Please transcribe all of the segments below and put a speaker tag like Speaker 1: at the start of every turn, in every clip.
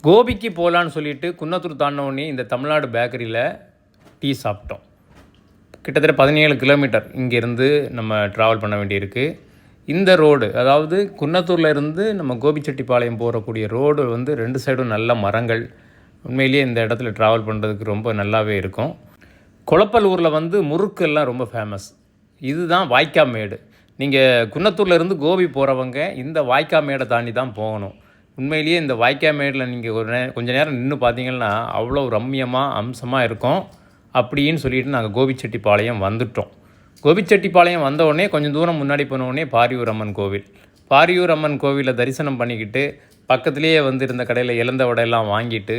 Speaker 1: கோபிக்கு போகலான்னு சொல்லிட்டு குன்னத்தூர் தாண்டினோடனே இந்த தமிழ்நாடு பேக்கரியில் டீ சாப்பிட்டோம். கிட்டத்தட்ட 17 கிலோமீட்டர் இங்கேருந்து நம்ம ட்ராவல் பண்ண வேண்டியிருக்கு. இந்த ரோடு, அதாவது குன்னத்தூரில் இருந்து நம்ம கோபிச்செட்டிப்பாளையம் போகக்கூடிய ரோடு வந்து 2 சைடும் நல்ல மரங்கள். உண்மையிலேயே இந்த இடத்துல ட்ராவல் பண்ணுறதுக்கு ரொம்ப நல்லாவே இருக்கும். குளப்பலூரில் வந்து முறுக்கு எல்லாம் ரொம்ப ஃபேமஸ். இதுதான் வாய்க்கா மேடு. நீங்கள் குன்னத்தூரில் இருந்து கோபி போகிறவங்க இந்த வாய்க்கா மேடை தாண்டி தான் போகணும். உண்மையிலேயே இந்த வாய்க்கா மேடில் நீங்கள் கொஞ்சம் நேரம் நின்று பார்த்தீங்கன்னா அவ்வளோ ரம்மியமாக அம்சமாக இருக்கும். அப்படின்னு சொல்லிட்டு நாங்கள் கோபிச்செட்டிப்பாளையம் வந்துட்டோம். கோபிச்செட்டிப்பாளையம் வந்தவுடனே கொஞ்சம் தூரம் முன்னாடி போனவுடனே பாரியூர் அம்மன் கோவில். பாரியூர் அம்மன் கோவிலை தரிசனம் பண்ணிக்கிட்டு பக்கத்துலேயே வந்து இருந்த கடையில் இலந்த வடையெல்லாம் வாங்கிட்டு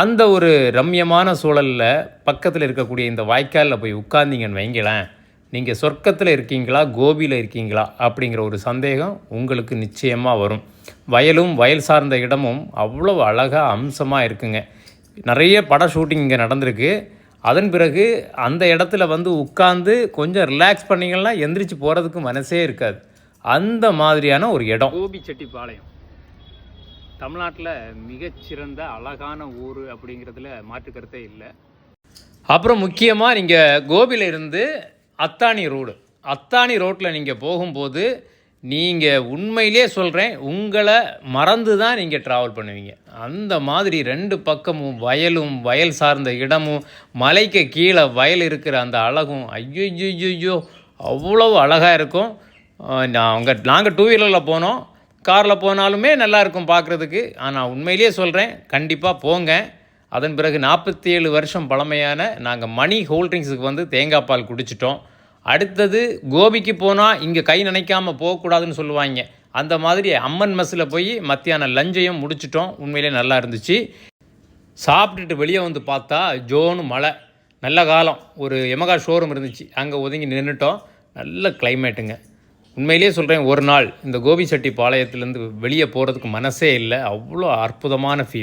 Speaker 1: அந்த ஒரு ரம்யமான சூழலில் பக்கத்தில் இருக்கக்கூடிய இந்த வாய்க்காலில் போய் உட்கார்ந்தீங்கன்னு வைங்களேன், நீங்கள் சொர்க்கத்தில் இருக்கீங்களா கோபியில் இருக்கீங்களா அப்படிங்கிற ஒரு சந்தேகம் உங்களுக்கு நிச்சயமாக வரும். வயலும் வயல் சார்ந்த இடமும் அவ்வளோ அழகாக அம்சமாக இருக்குங்க. நிறைய பட ஷூட்டிங் இங்கே நடந்திருக்கு. அதன் பிறகு அந்த இடத்துல வந்து உட்காந்து கொஞ்சம் ரிலாக்ஸ் பண்ணிங்கன்னா எந்திரிச்சு போகிறதுக்கு மனசே இருக்காது. அந்த மாதிரியான ஒரு இடம் கோபிச்செட்டிப்பாளையம். தமிழ்நாட்டில் மிகச்சிறந்த அழகான ஊர் அப்படிங்கிறதுல மாற்றுக்கருத்தே இல்லை. அப்புறம் முக்கியமாக நீங்கள் கோபியில் இருந்து அத்தானி ரோட்டில் நீங்கள் போகும்போது நீங்கள் உண்மையிலே சொல்கிறேன், உங்களை மறந்து தான் நீங்கள் ட்ராவல் பண்ணுவீங்க. அந்த மாதிரி 2 பக்கமும் வயலும் வயல் சார்ந்த இடமும் மலைக்கு கீழே வயல் இருக்கிற அந்த அழகும் ஐயோ அவ்வளவு அழகாக இருக்கும். நாங்கள் 2 வீலரில் போனோம், காரில் போனாலுமே நல்லாயிருக்கும் பார்க்குறதுக்கு. ஆனால் உண்மையிலே சொல்கிறேன், கண்டிப்பாக போங்க. அதன் பிறகு 47 வருஷம் பழமையான நாங்கள் மணி ஹோல்ட்ரிங்ஸுக்கு வந்து தேங்காய் பால் குடிச்சிட்டோம். அடுத்தது கோபிக்கு போனால் இங்கே கை நினைக்காமல் போகக்கூடாதுன்னு சொல்லுவாங்க. அந்த மாதிரி அம்மன் மெஸ்ஸில் போய் மத்தியானம் லஞ்சையும் முடிச்சிட்டோம். உண்மையிலே நல்லா இருந்துச்சு. சாப்பிட்டுட்டு வெளியே வந்து பார்த்தா ஜோனு மழை, நல்ல காலம். ஒரு எமகா ஷோரூம் இருந்துச்சு, அங்கே ஒதுங்கி நின்றுட்டோம். நல்ல கிளைமேட்டுங்க. உண்மையிலே சொல்கிறேன், ஒரு நாள் இந்த கோபிச்செட்டிப்பாளையத்துலேருந்து வெளியே போகிறதுக்கு மனசே இல்லை. அவ்வளோ அற்புதமான ஃபீல்.